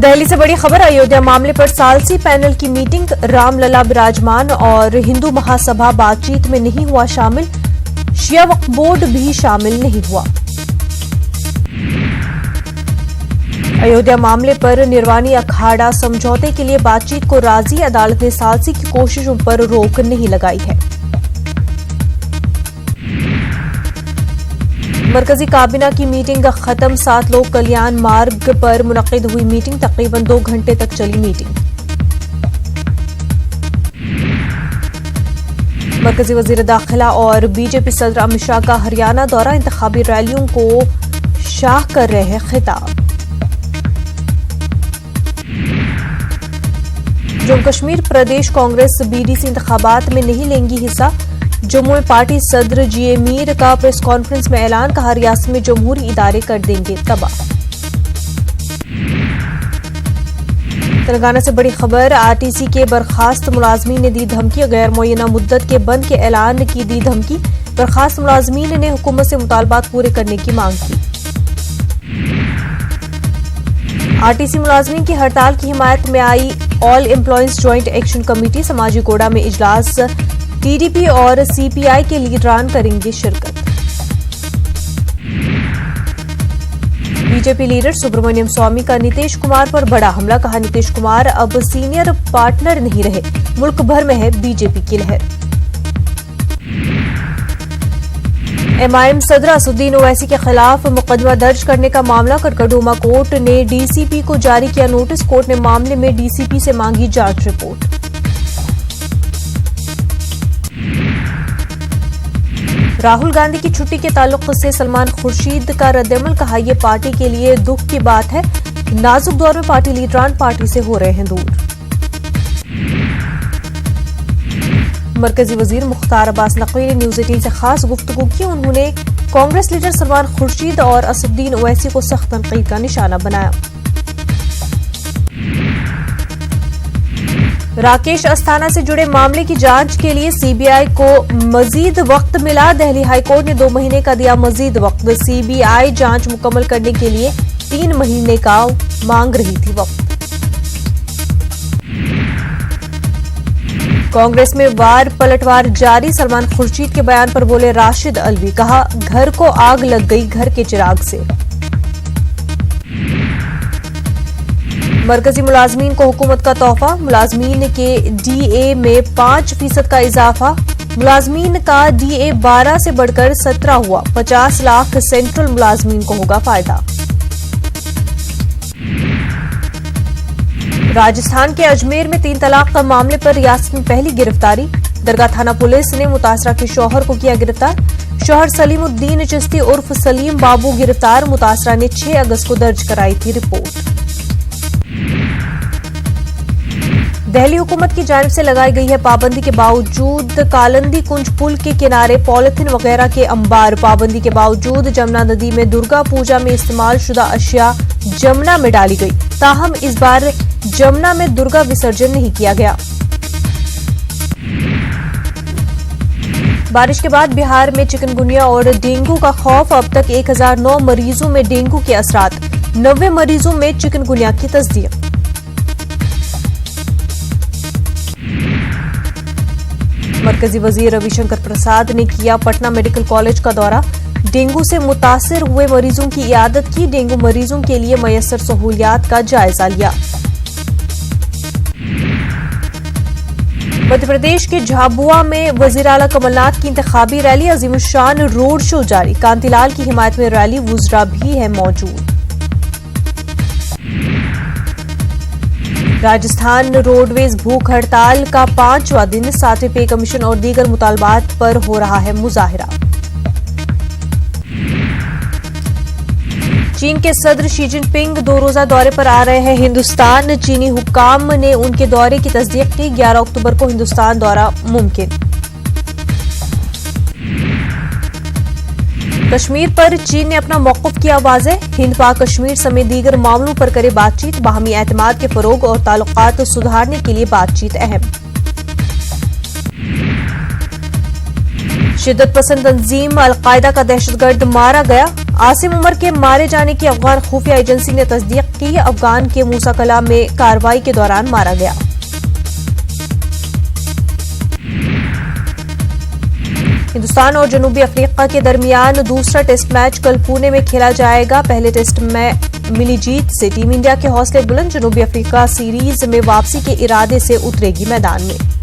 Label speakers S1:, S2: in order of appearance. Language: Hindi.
S1: दिल्ली से बड़ी खबर। अयोध्या मामले पर सालसी पैनल की मीटिंग, रामलला विराजमान और हिंदू महासभा बातचीत में नहीं हुआ शामिल। शिया वक्फ बोर्ड भी शामिल नहीं हुआ। अयोध्या मामले पर निर्वाणी अखाड़ा समझौते के लिए बातचीत को राजी, अदालत ने सालसी की कोशिशों पर रोक नहीं लगाई है। मरकजी काबीना की मीटिंग खत्म, 7 लोक कल्याण मार्ग पर मुनक्किद हुई मीटिंग, तकरीबन 2 घंटे तक चली मीटिंग। मरकजी वजीर दाखिला और बीजेपी सदर अमित शाह का हरियाणा दौरा, इंतखाबी रैलियों को शाह कर रहे हैं खिताब। जम्मू कश्मीर प्रदेश कांग्रेस बीडीसी इंतखाबात में नहीं लेंगी हिस्सा। जम्मू में पार्टी सदर जीए मीर का प्रेस कॉन्फ्रेंस में ऐलान, कहा रियासत में जमहूरी इदारे कर देंगे तबाह। तेलंगाना से बड़ी खबर। आरटीसी के बर्खास्त मुलाजमीन ने दी धमकी, गैर मुअय्यना मुद्दत के बंद के ऐलान की दी धमकी। बर्खास्त मुलाजमीन ने हुकूमत से मुतालबात पूरे करने की मांग की। आरटीसी मुलाजमीन की हड़ताल की हिमायत में आई all employees joint action committee. समाजी गोड़ा में इजलास, टीडीपी और सीपीआई के लीडरान करेंगे शिरकत। बीजेपी लीडर सुब्रमण्यम स्वामी का नीतीश कुमार पर बड़ा हमला, कहा नीतीश कुमार अब सीनियर पार्टनर नहीं रहे, मुल्क भर में है बीजेपी की लहर। एमआईएम सदर असदुद्दीन ओवैसी के खिलाफ मुकदमा दर्ज करने का मामला, कड़कड़डूमा कोर्ट ने डीसीपी को जारी किया नोटिस। कोर्ट ने मामले में डीसीपी से मांगी जांच रिपोर्ट। राहुल गांधी की छुट्टी के ताल्लुक से सलमान खुर्शीद का रद्दअमल, कहा यह पार्टी के लिए दुख की बात है, नाजुक दौर में पार्टी लीडरान पार्टी से हो रहे हैं दूर। मरकजी वजीर मुख्तार अब्बास नकवी ने न्यूज 18 से खास गुफ्तगू की। उन्होंने कांग्रेस लीडर सलमान खुर्शीद और असदुद्दीन ओवैसी को सख्त तनकीद का निशाना बनाया। राकेश अस्थाना से जुड़े मामले की जांच के लिए सीबीआई को मजीद वक्त मिला। दिल्ली हाईकोर्ट ने 2 महीने का दिया मजीद वक्त। सीबीआई जांच मुकम्मल करने के लिए 3 महीने का मांग रही थी वक्त। कांग्रेस में वार पलटवार जारी, सलमान खुर्शीद के बयान पर बोले राशिद अलवी, कहा घर को आग लग गई घर के चिराग से। मरकजी मुलाजमीन को हुकूमत का तोहफा, मुलाजमीन के डीए में 5% का इजाफा। मुलाजमीन का डीए 12 से बढ़कर 17 हुआ, 50 लाख सेंट्रल मुलाजमीन को होगा फायदा। राजस्थान के अजमेर में 3 तलाक का मामले पर रियासत में पहली गिरफ्तारी। दरगाह थाना पुलिस ने मुतासरा के शौहर को किया गिरफ्तार। शौहर सलीमुद्दीन चिश्ती उर्फ सलीम बाबू गिरफ्तार। मुतासरा ने 6 अगस्त को दर्ज कराई थी रिपोर्ट। दिल्ली हुकूमत की जानिब से लगाई गई है पाबंदी के बावजूद कालंदी कुंज पुल के किनारे पॉलिथीन वगैरह के अंबार। पाबंदी के बावजूद जमुना नदी में दुर्गा पूजा में इस्तेमाल शुदा अशिया जमुना में डाली गई, ताहम इस बार जमुना में दुर्गा विसर्जन नहीं किया गया। बारिश के बाद बिहार में चिकनगुनिया और डेंगू का खौफ, अब तक 1009 मरीजों में डेंगू के असरात, 90 मरीजों में चिकनगुनिया की तस्दीक। मरकजी वजीर रविशंकर प्रसाद ने किया पटना मेडिकल कॉलेज का दौरा। डेंगू से मुतासिर हुए मरीजों की इयादत की। डेंगू मरीजों के लिए मयसर सहूलियात का जायजा लिया। मध्य प्रदेश के झाबुआ में वजीर आला कमलनाथ की इंतखाबी रैली, अजीमुशान रोड शो जारी। कांतिलाल की हिमायत में रैली, वुज़रा भी है मौजूद। राजस्थान रोडवेज भूख हड़ताल का 5वां दिन, 7वें पे कमीशन और दीगर मुतालबात पर हो रहा है मुजाहिरा। चीन के सदर शी जिनपिंग 2 रोजा दौरे पर आ रहे हैं हिंदुस्तान। चीनी हुक्काम ने उनके दौरे की तस्दीक की। 11 अक्टूबर को हिंदुस्तान दौरा मुमकिन। कश्मीर पर चीन ने अपना मौक़िफ़ किया वाज़ेह। हिंद पाक कश्मीर समेत दीगर मामलों पर करे बातचीत। बाहमी एतमाद के फ़रोग़ और ताल्लुक़ात सुधारने के लिए बातचीत अहम। शिद्दत पसंद तंजीम अल-कायदा का दहशतगर्द मारा गया। आसिम उमर के मारे जाने की अफगान खुफिया एजेंसी ने तस्दीक की। अफगान के मूसा कला में कार्रवाई के दौरान मारा गया। हिंदुस्तान और जनूबी अफ्रीका के दरमियान दूसरा टेस्ट मैच कल पुणे में खेला जाएगा। पहले टेस्ट में मिली जीत से टीम इंडिया के हौसले बुलंद। जनूबी अफ्रीका सीरीज में वापसी के इरादे से उतरेगी मैदान में।